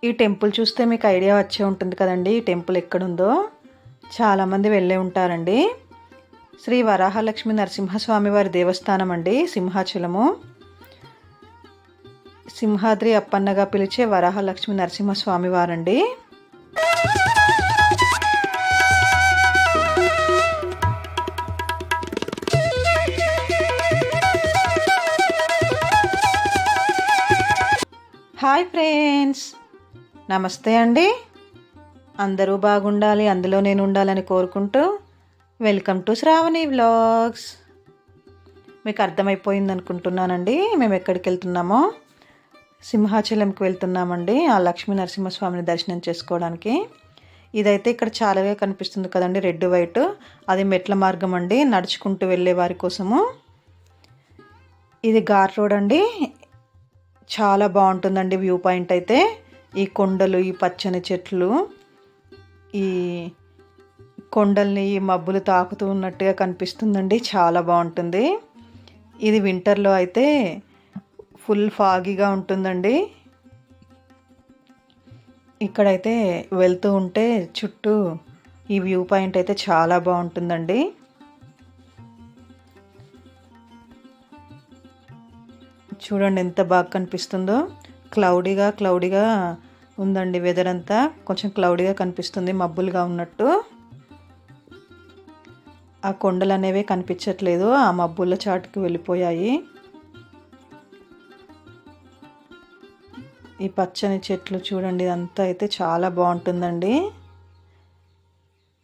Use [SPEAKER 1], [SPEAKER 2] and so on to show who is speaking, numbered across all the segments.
[SPEAKER 1] ఈ టెంపుల్ చూస్తే మీకు ఐడియా వచ్చే ఉంటుంది కదండి ఈ టెంపుల్ ఎక్కడుందో. చాలామంది వెళ్ళే ఉంటారండి. శ్రీ వరాహలక్ష్మి నరసింహస్వామి వారి దేవస్థానం అండి, సింహాచలము. సింహాద్రి అప్పన్నగా పిలిచే వరాహలక్ష్మి నరసింహస్వామి వారండి. హాయ్ ఫ్రెండ్స్, నమస్తే అండి. అందరూ బాగుండాలి, అందులో నేను ఉండాలని కోరుకుంటూ వెల్కమ్ టు శ్రావణి వ్లాగ్స్. మీకు అర్థమైపోయింది అనుకుంటున్నానండి మేము ఎక్కడికి వెళ్తున్నామో. సింహాచలంకి వెళ్తున్నామండి, ఆ లక్ష్మీ నరసింహస్వామిని దర్శనం చేసుకోవడానికి. ఇదైతే ఇక్కడ చాలాగా కనిపిస్తుంది కదండి, రెడ్ వైట్. అది మెట్ల మార్గం అండి, నడుచుకుంటూ వెళ్ళే వారి కోసము. ఇది ఘాట్ రోడ్ అండి, చాలా బాగుంటుందండి వ్యూ పాయింట్ అయితే. ఈ కొండలు, ఈ పచ్చని చెట్లు, ఈ కొండల్ని ఈ మబ్బులు తాకుతూ ఉన్నట్టుగా కనిపిస్తుందండి, చాలా బాగుంటుంది. ఇది వింటర్లో అయితే ఫుల్ ఫాగీగా ఉంటుందండి. ఇక్కడైతే వెళ్తూ ఉంటే చుట్టూ ఈ వ్యూ పాయింట్ అయితే చాలా బాగుంటుందండి. చూడండి ఎంత బాగా కనిపిస్తుందో. క్లౌడీగా ఉందండి వెదర్ అంతా, కొంచెం క్లౌడీగా కనిపిస్తుంది, మబ్బులుగా ఉన్నట్టు. ఆ కొండలు అనేవి కనిపించట్లేదు, ఆ మబ్బుల చాటుకు వెళ్ళిపోయాయి. ఈ పచ్చని చెట్లు చూడండి, ఇదంతా అయితే చాలా బాగుంటుందండి.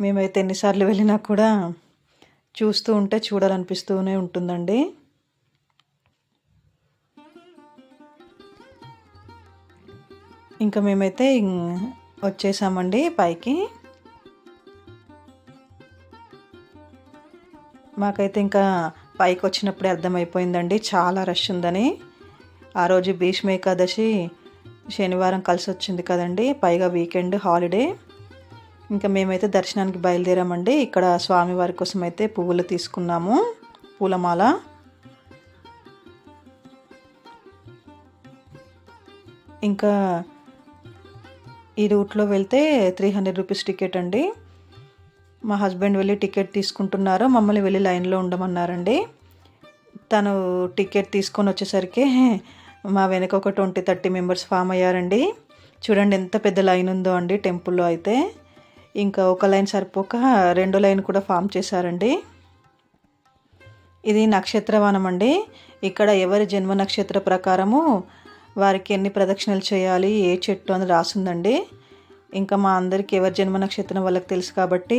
[SPEAKER 1] మేమైతే ఎన్నిసార్లు వెళ్ళినా కూడా చూస్తూ ఉంటే చూడాలనిపిస్తూనే ఉంటుందండి. ఇంకా మేమైతే వచ్చేసామండి పైకి. మాకైతే ఇంకా పైకి వచ్చినప్పుడే అర్థమైపోయిందండి చాలా రష్ ఉందని. ఆ రోజు భీష్మ ఏకాదశి శనివారం కలిసి వచ్చింది కదండి, పైగా వీకెండ్ హాలిడే. ఇంకా మేమైతే దర్శనానికి బయలుదేరామండి. ఇక్కడ స్వామివారి కోసం అయితే పువ్వులు తీసుకున్నాము, పూలమాల. ఇంకా ఈ రూట్లో వెళ్తే 300 రూపీస్ టికెట్ అండి. మా హస్బెండ్ వెళ్ళి టికెట్ తీసుకుంటున్నారు, మమ్మల్ని వెళ్ళి లైన్లో ఉండమన్నారండి. తను టికెట్ తీసుకొని వచ్చేసరికి మా వెనక ఒక 20-30 మెంబర్స్ ఫామ్ అయ్యారండి. చూడండి ఎంత పెద్ద లైన్ ఉందో అండి టెంపుల్లో అయితే. ఇంకా ఒక లైన్ సరిపోక 2 లైన్ కూడా ఫామ్ చేశారండి. ఇది నక్షత్రవనం అండి. ఇక్కడ ఎవరి జన్మ నక్షత్ర ప్రకారము వారికి ఎన్ని ప్రదక్షిణలు చేయాలి, ఏ చెట్టు అని రాసిందండి. ఇంకా మా అందరికి ఎవరి జన్మ నక్షత్రం వాళ్ళకి తెలుసు కాబట్టి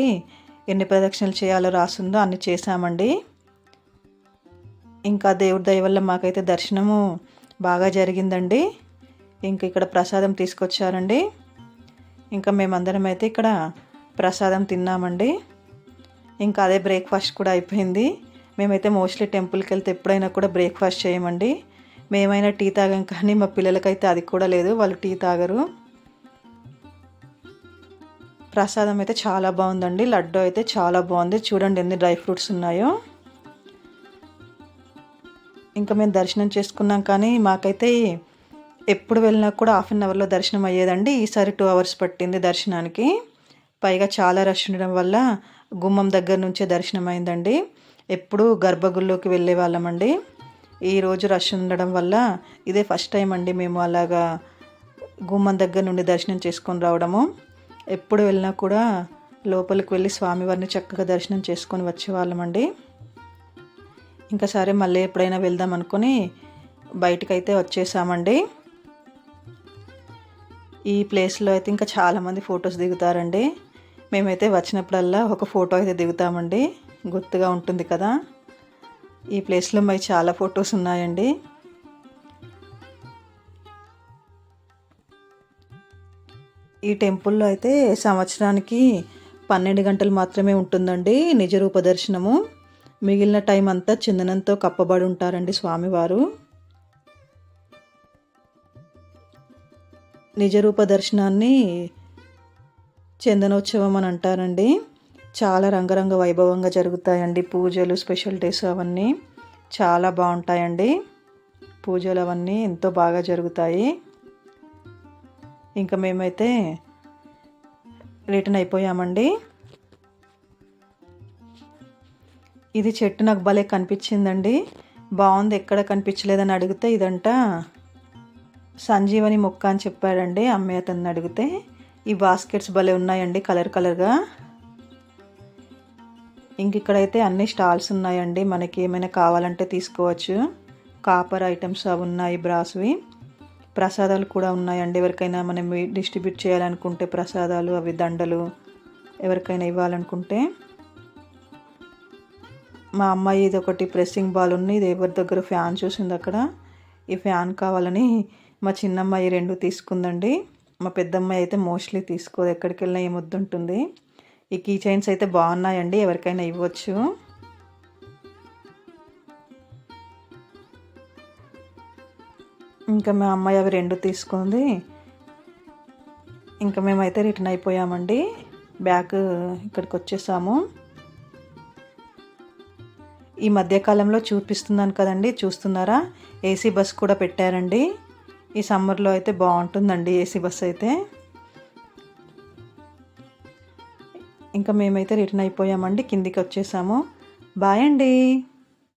[SPEAKER 1] ఎన్ని ప్రదక్షిణలు చేయాలో రాసిందో అన్ని చేశామండి. ఇంకా దేవుడి దయ వల్ల మాకైతే దర్శనము బాగా జరిగిందండి. ఇంక ఇక్కడ ప్రసాదం తీసుకొచ్చారండి. ఇంకా మేమందరం అయితే ఇక్కడ ప్రసాదం తిన్నామండి. ఇంకా అదే బ్రేక్ఫాస్ట్ కూడా అయిపోయింది. మేమైతే మోస్ట్లీ టెంపుల్కి వెళ్తే ఎప్పుడైనా కూడా బ్రేక్ఫాస్ట్ చేయమండి. మేమైనా టీ తాగాం, కానీ మా పిల్లలకైతే అది కూడా లేదు, వాళ్ళు టీ తాగరు. ప్రసాదం అయితే చాలా బాగుందండి, లడ్డు అయితే చాలా బాగుంది. చూడండి ఎన్ని డ్రై ఫ్రూట్స్ ఉన్నాయో. ఇంకా మేము దర్శనం చేసుకున్నాం, కానీ మాకైతే ఎప్పుడు వెళ్ళినా కూడా 1/2 అవర్లో దర్శనం అయ్యేదండి. ఈసారి 2 అవర్స్ పట్టింది దర్శనానికి. పైగా చాలా రష్ ఉండడం వల్ల గుమ్మం దగ్గర నుంచే దర్శనం అయిందండి. ఎప్పుడు గర్భగుడిలోకి వెళ్ళే వాళ్ళమండి. ఈరోజు రష్ ఉండడం వల్ల ఇదే ఫస్ట్ టైం అండి మేము అలాగా గుమ్మం దగ్గర నుండి దర్శనం చేసుకొని రావడము. ఎప్పుడు వెళ్ళినా కూడా లోపలికి వెళ్ళి స్వామివారిని చక్కగా దర్శనం చేసుకొని వచ్చేవాళ్ళమండి. ఇంకా సరే మళ్ళీ ఎప్పుడైనా వెళ్దాం అనుకొని బయటకైతే వచ్చేసామండి. ఈ ప్లేస్లో అయితే ఇంకా చాలామంది ఫొటోస్ దిగుతారండి. మేమైతే వచ్చినప్పుడల్లా ఒక ఫోటో అయితే దిగుతామండి, గుర్తుగా ఉంటుంది కదా. ఈ ప్లేస్లో మరి చాలా ఫొటోస్ ఉన్నాయండి. ఈ టెంపుల్లో అయితే సంవత్సరానికి 12 గంటలు మాత్రమే ఉంటుందండి నిజరూప దర్శనము. మిగిలిన టైం అంతా చందనంతో కప్పబడి ఉంటారండి స్వామివారు. నిజరూప దర్శనాన్ని చందనోత్సవం అని అంటారండి. చాలా రంగరంగ వైభవంగా జరుగుతాయండి పూజలు, స్పెషల్ డేస్ అవన్నీ చాలా బాగుంటాయండి. పూజలు అవన్నీ ఎంతో బాగా జరుగుతాయి. ఇంకా మేమైతే రిటర్న్ అయిపోయామండి. ఇది చెట్టు నాకు భలే కనిపించిందండి, బాగుంది, ఎక్కడ కనిపించలేదని అడిగితే ఇదంట సంజీవని మొక్క అని చెప్పాడండి అమ్మే అతన్ని అడిగితే. ఈ బాస్కెట్స్ భలే ఉన్నాయండి కలర్ కలర్గా. ఇంక ఇక్కడైతే అన్ని స్టాల్స్ ఉన్నాయండి, మనకి ఏమైనా కావాలంటే తీసుకోవచ్చు. కాపర్ ఐటమ్స్ అవి ఉన్నాయి, బ్రాస్వి. ప్రసాదాలు కూడా ఉన్నాయండి, ఎవరికైనా మనం డిస్ట్రిబ్యూట్ చేయాలనుకుంటే ప్రసాదాలు, అవి దండలు ఎవరికైనా ఇవ్వాలనుకుంటే. మా అమ్మాయి ఇది ఒకటి ప్రెస్సింగ్ బాల్ ఉంది, ఇది ఎవరి దగ్గర ఫ్యాన్ చూసింది అక్కడ, ఈ ఫ్యాన్ కావాలని మా చిన్నమ్మాయి 2 తీసుకుందండి. మా పెద్దమ్మాయి అయితే మోస్ట్లీ తీసుకోదు, ఎక్కడికి వెళ్ళినా ఏమొద్దుంటుంది. ఈ కీ చైన్స్ అయితే బాగున్నాయండి, ఎవరికైనా ఇవ్వచ్చు. ఇంకా మా అమ్మాయి అవి 2 తీసుకుంది. ఇంకా మేమైతే రిటర్న్ అయిపోయామండి, బ్యాక్ ఇక్కడికి వచ్చేసాము. ఈ మధ్యకాలంలో చూపిస్తున్నాను కదండి, చూస్తున్నారా, ఏసీ బస్ కూడా పెట్టారండి. ఈ సమ్మర్లో అయితే బాగుంటుందండి ఏసీ బస్ అయితే. ఇంకా మేమైతే రిటర్న్ అయిపోయామండి, కిందికి వచ్చేసాము. బాయ్ అండి.